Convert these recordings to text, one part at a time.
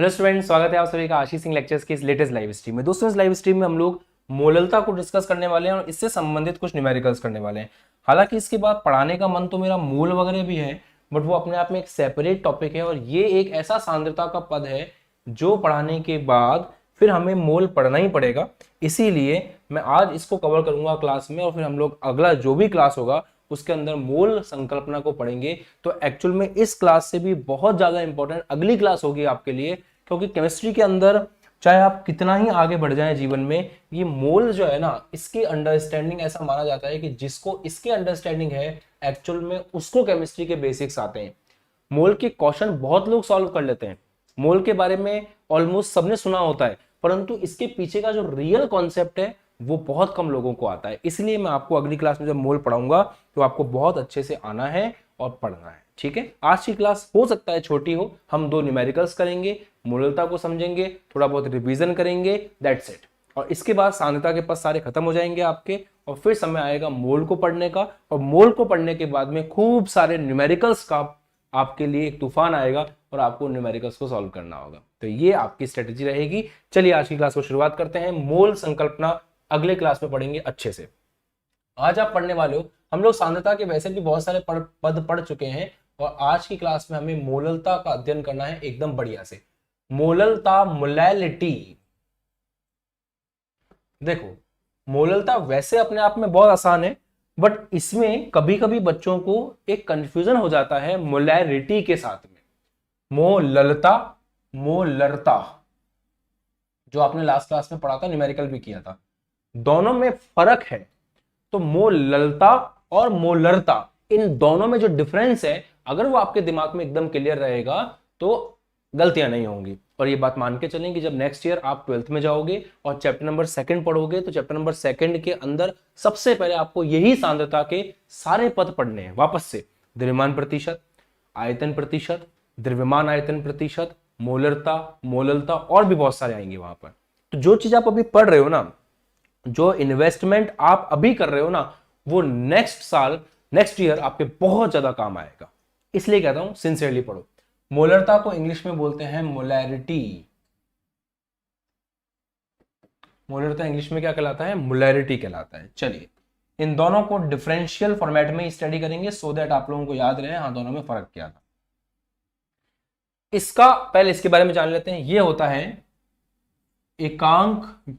Hello student, स्वागत है आप सभी का आशीष सिंह लेक्चर्स के इस लेटेस्ट लाइव स्ट्रीम में। दोस्तों, इस लाइव स्ट्रीम में हम लोग मोललता को डिस्कस करने वाले हैं और इससे संबंधित कुछ न्यूमेरिकल्स करने वाले हैं। हालांकि इसके बाद पढ़ाने का मन तो मेरा मूल वगैरह भी है, बट वो अपने आप में एक सेपरेट टॉपिक है और ये एक ऐसा सांद्रता का पद है जो पढ़ाने के बाद फिर हमें मोल पढ़ना ही पड़ेगा। इसीलिए मैं आज इसको कवर करूंगा क्लास में और फिर हम लोग अगला जो भी क्लास होगा उसके अंदर मोल संकल्पना को पढ़ेंगे। तो एक्चुअल में इस क्लास से भी बहुत ज्यादा इंपॉर्टेंट अगली क्लास होगी आपके लिए, क्योंकि केमिस्ट्री के अंदर चाहे आप कितना ही आगे बढ़ जाएं जीवन में, ये मोल जो है ना, इसकी अंडरस्टैंडिंग ऐसा माना जाता है कि जिसको इसकी अंडरस्टैंडिंग है एक्चुअल में उसको केमिस्ट्री के बेसिक्स आते हैं। मोल के क्वेश्चन बहुत लोग सॉल्व कर लेते हैं, मोल के बारे में ऑलमोस्ट सबने सुना होता है, परंतु इसके पीछे का जो रियल कॉन्सेप्ट है वो बहुत कम लोगों को आता है। इसलिए मैं आपको अगली क्लास में जब मोल पढ़ाऊंगा तो आपको बहुत अच्छे से आना है और पढ़ना है। ठीक है, आज की क्लास हो सकता है छोटी हो, हम दो न्यूमेरिकल्स करेंगे, मोललता को समझेंगे, थोड़ा बहुत रिवीजन करेंगे, दैट्स इट। और इसके बाद सांद्रता के पद सारे खत्म हो जाएंगे आपके, और फिर समय आएगा मोल को पढ़ने का। और मोल को पढ़ने के बाद में खूब सारे न्यूमेरिकल्स का आपके लिए एक तूफान आएगा और आपको न्यूमेरिकल्स को सॉल्व करना होगा। तो ये आपकी स्ट्रेटेजी रहेगी। चलिए आज की क्लास को शुरुआत करते हैं। मोल संकल्पना अगले क्लास में पढ़ेंगे अच्छे से। आज आप पढ़ने वाले हो, हम लोग सांद्रता के वैसे भी बहुत सारे पद पढ़ चुके हैं और आज की क्लास में हमें मोललता का अध्ययन करना है एकदम बढ़िया से। मोललता, मोलैलिटी। देखो, मोललता वैसे अपने आप में बहुत आसान है, बट इसमें कभी कभी बच्चों को एक कंफ्यूजन हो जाता है मोलैरिटी के साथ में। मोललता, मोलरता, जो आपने लास्ट क्लास में पढ़ा था, न्यूमेरिकल भी किया था, दोनों में फर्क है। तो मोललता और मोलरता, इन दोनों में जो डिफरेंस है, अगर वो आपके दिमाग में एकदम क्लियर रहेगा तो गलतियां नहीं होंगी। और ये बात मान के चलें कि जब नेक्स्ट ईयर आप 12th में जाओगे और चैप्टर नंबर 2 पढ़ोगे तो चैप्टर नंबर 2 के अंदर सबसे पहले आपको यही सांद्रता के सारे पद पढ़ने हैं वापस से। द्रव्यमान प्रतिशत, आयतन प्रतिशत, द्रव्यमान आयतन प्रतिशत, मोलरता, मोललता और भी बहुत सारे आएंगे वहां पर। तो जो चीज आप अभी पढ़ रहे हो ना, जो इन्वेस्टमेंट आप अभी कर रहे हो ना, वो नेक्स्ट साल, नेक्स्ट ईयर आपके बहुत ज्यादा काम आएगा। इसलिए कहता हूं सिंसियरली पढ़ो। मोलरता को इंग्लिश में बोलते हैं मोलैरिटी। मोलरता इंग्लिश में क्या कहलाता है? मोलैरिटी कहलाता है। चलिए इन दोनों को डिफरेंशियल फॉर्मेट में स्टडी करेंगे सो दैट आप लोगों को याद रहे हाँ दोनों में फर्क क्या था। इसका पहले इसके बारे में जान लेते हैं। ये होता है एकांक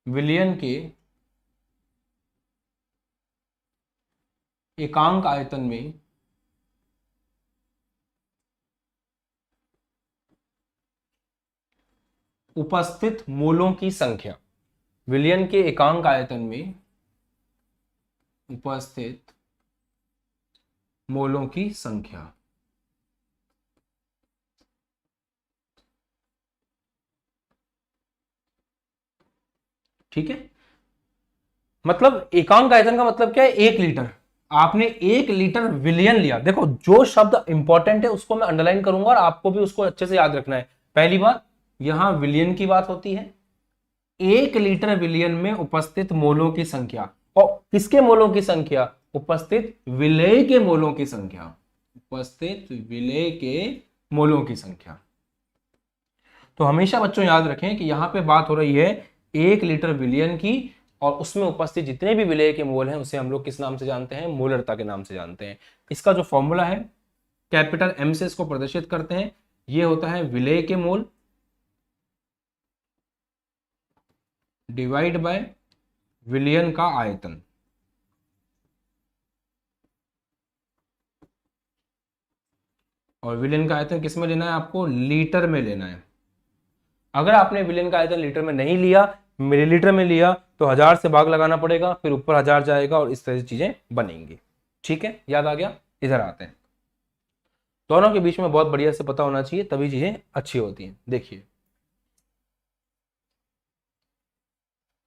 विलयन के एकांक आयतन में उपस्थित मोलों की संख्या। विलयन के एकांक आयतन में उपस्थित मोलों की संख्या। ठीक है, मतलब एकांक आयतन का मतलब क्या है? 1 लीटर। आपने 1 लीटर विलियन लिया। देखो, जो शब्द इंपॉर्टेंट है उसको मैं अंडरलाइन करूंगा और आपको भी उसको अच्छे से याद रखना है। पहली बात, यहां विलियन की बात होती है। 1 लीटर विलियन में उपस्थित मोलों की संख्या। और किसके मोलों की संख्या? उपस्थित विलेय के मोलों की संख्या। उपस्थित विलेय के मोलों की संख्या। तो हमेशा बच्चों याद रखें कि यहां पे बात हो रही है 1 लीटर विलियन की, और उसमें उपस्थित जितने भी विलेय के मोल हैं उसे हम लोग किस नाम से जानते हैं? मोलरता के नाम से जानते हैं। इसका जो फॉर्मूला है, कैपिटल एम से इसको प्रदर्शित करते हैं। ये होता है विलेय के मोल डिवाइड बाय विलियन का आयतन। और विलियन का आयतन किस में लेना है आपको? लीटर में लेना है। अगर आपने विलियन का आयतन लीटर में नहीं लिया, मिलीलीटर में लिया, तो 1000 से भाग लगाना पड़ेगा, फिर ऊपर 1000 जाएगा और इस तरह से चीजें बनेंगी। ठीक है, याद आ गया? इधर आते हैं। दोनों के बीच में बहुत बढ़िया से पता होना चाहिए, तभी चीजें अच्छी होती हैं। देखिए,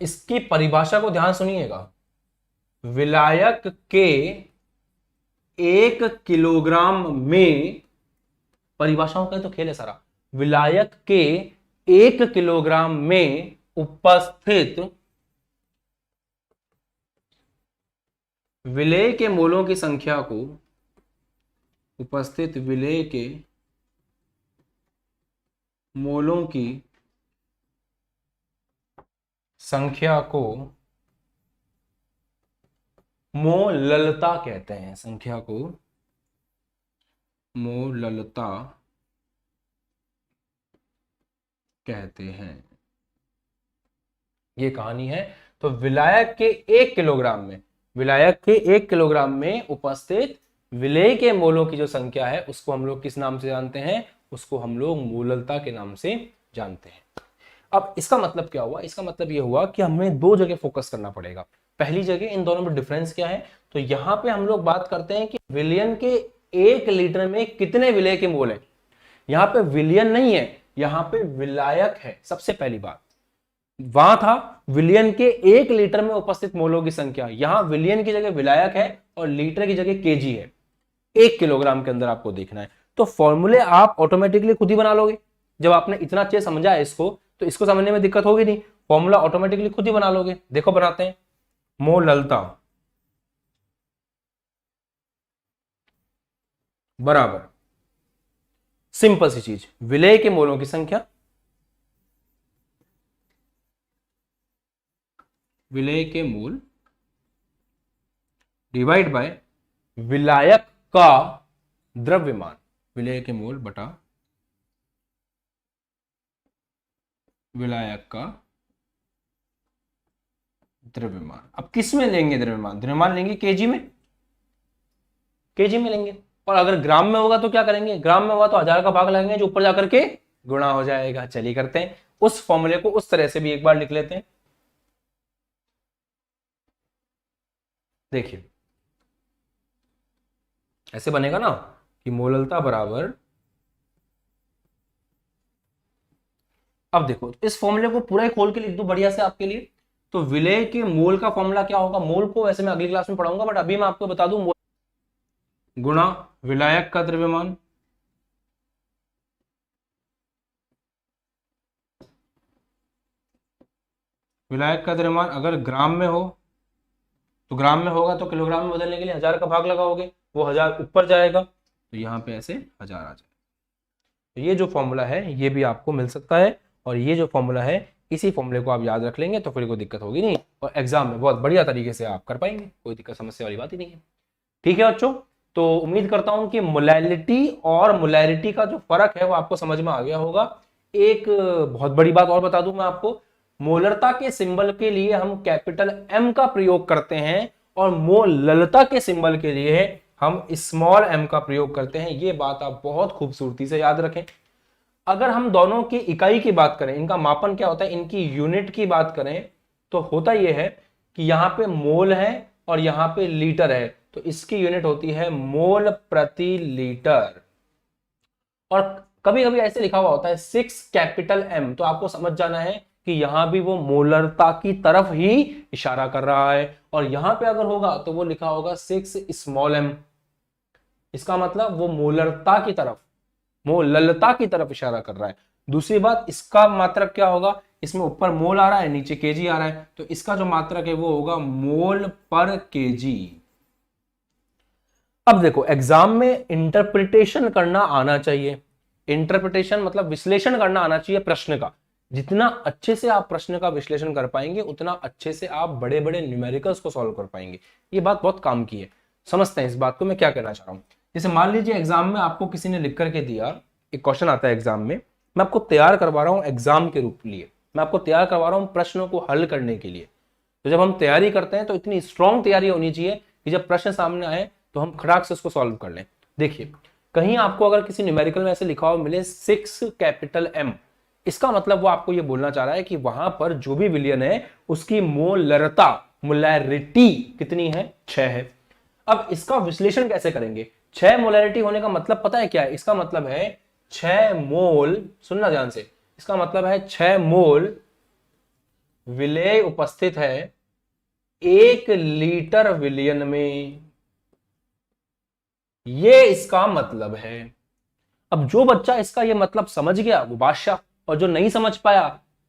इसकी परिभाषा को ध्यान सुनिएगा। विलायक के 1 किलोग्राम में, परिभाषाओं का तो खेल है सारा। विलायक के 1 किलोग्राम में उपस्थित विलेय के मोलों की संख्या को, उपस्थित विलेय के मोलों की संख्या को मोललता कहते हैं, संख्या को मोललता कहते हैं। ये कहानी है। तो विलायक के 1 किलोग्राम में, विलायक के 1 किलोग्राम में उपस्थित विलेय के मोलों की जो संख्या है उसको हम लोग किस नाम से जानते हैं? उसको हम लोग मोललता के नाम से जानते हैं। अब इसका मतलब क्या हुआ? इसका मतलब ये हुआ कि हमें 2 जगह फोकस करना पड़ेगा। पहली जगह, इन दोनों में डिफरेंस क्या है? तो यहां पे हम लोग बात करते हैं कि विलियन के 1 लीटर में कितने विलेय के मोल है। यहां पे विलियन नहीं है, यहां पे विलायक है। सबसे पहली बात, वहां था विलियन के 1 लीटर में उपस्थित मोलों की संख्या, यहां विलियन की जगह विलायक है और लीटर की जगह केजी है। 1 किलोग्राम के अंदर आपको देखना है। तो फॉर्मूले आप ऑटोमेटिकली खुद ही बना लोगे। जब आपने इतना अच्छे समझा है इसको, तो इसको समझने में दिक्कत होगी नहीं, फॉर्मूला ऑटोमेटिकली खुद ही बना लोगे। देखो बनाते हैं। मोललता बराबर, सिंपल सी चीज, विलेय के मोलों की संख्या, विलेय के मोल डिवाइड बाय विलायक का द्रव्यमान, विलेय के मोल बटा विलायक का द्रव्यमान। अब किस में लेंगे द्रव्यमान? द्रव्यमान लेंगे केजी में, केजी में लेंगे। और अगर ग्राम में होगा तो क्या करेंगे? ग्राम में होगा तो 1000 का भाग लगेंगे, जो ऊपर जाकर के गुणा हो जाएगा। चलिए करते हैं उस फॉर्मूले को, उस तरह से भी एक बार लिख लेते हैं। देखिए ऐसे बनेगा ना कि मोललता बराबर, अब देखो इस फॉर्मूले को पूरा ही खोल के लिख दूं बढ़िया से आपके लिए। तो विलेय के मोल का फॉर्मूला क्या होगा? मोल को वैसे मैं अगली क्लास में पढ़ाऊंगा, बट अभी मैं आपको बता दूं, गुणा विलायक का द्रव्यमान, विलायक का द्रव्यमान अगर ग्राम में हो तो ग्राम में होगा तो किलोग्राम में बदलने के लिए 1000 का भाग लगाओगे, वो 1000 ऊपर जाएगा तो यहाँ पे ऐसे 1000 आ जाए। तो ये जो फॉर्मूला है ये भी आपको मिल सकता है, और ये जो फॉर्मूला है इसी फॉर्मूले को आप याद रख लेंगे तो फिर कोई दिक्कत होगी नहीं, और एग्जाम में बहुत बढ़िया तरीके से आप कर पाएंगे, कोई दिक्कत समस्या वाली बात ही नहीं है। ठीक है बच्चों, तो उम्मीद करता हूं कि मोलैलिटी और मोलैरिटी का जो फर्क है वो आपको समझ में आ गया होगा। एक बहुत बड़ी बात और बता दूं मैं आपको, मोलरता के सिंबल के लिए हम कैपिटल एम का प्रयोग करते हैं और मोललता के सिंबल के लिए हम स्मॉल एम का प्रयोग करते हैं। ये बात आप बहुत खूबसूरती से याद रखें। अगर हम दोनों की इकाई की बात करें, इनका मापन क्या होता है, इनकी यूनिट की बात करें, तो होता यह है कि यहां पे मोल है और यहां पे लीटर है, तो इसकी यूनिट होती है मोल प्रति लीटर। और कभी कभी ऐसे लिखा हुआ होता है 6 कैपिटल एम, तो आपको समझ जाना है कि यहां भी वो मोलरता की तरफ ही इशारा कर रहा है, और यहां पे अगर होगा तो वो लिखा होगा 6 स्मॉल एम, इसका मतलब वो मोलरता की तरफ, मोललता की तरफ इशारा कर रहा है। दूसरी बात, इसका मात्रक क्या होगा? इसमें ऊपर मोल आ रहा है, नीचे केजी आ रहा है, तो इसका जो मात्रक है वो होगा मोल पर केजी। अब देखो एग्जाम में इंटरप्रिटेशन करना आना चाहिए। इंटरप्रिटेशन मतलब विश्लेषण करना आना चाहिए प्रश्न का। जितना अच्छे से आप प्रश्न का विश्लेषण कर पाएंगे उतना अच्छे से आप बड़े बड़े न्यूमेरिकल्स को सॉल्व कर पाएंगे। ये बात बहुत काम की है। समझते हैं इस बात को मैं क्या कहना चाह रहा हूं। जैसे मान लीजिए एग्जाम में आपको किसी ने लिख करके दिया, एक क्वेश्चन आता है एग्जाम में, मैं आपको तैयार करवा रहा हूं एग्जाम के रूप लिए, मैं आपको तैयार करवा रहा हूं प्रश्नों को हल करने के लिए। तो जब हम तैयारी करते हैं तो इतनी स्ट्रॉन्ग तैयारी होनी चाहिए कि जब प्रश्न सामने आए तो हम खड़ाक से उसको सॉल्व कर लें। देखिए कहीं आपको अगर किसी न्यूमेरिकल में ऐसे लिखा हुआ मिले 6 कैपिटल एम, इसका मतलब वो आपको ये बोलना चाह रहा है कि वहां पर जो भी विलियन है उसकी मोलरता, मोलैरिटी कितनी है? 6 है। अब इसका विश्लेषण कैसे करेंगे? 6 मोलैरिटी होने का मतलब पता है क्या है? इसका मतलब है 6 मोल, सुनना ध्यान से, इसका मतलब है 6 मोल विलेय उपस्थित है 1 लीटर विलियन में, ये इसका मतलब है। अब जो बच्चा इसका ये मतलब समझ गया वो बादशाह, और जो नहीं समझ पाया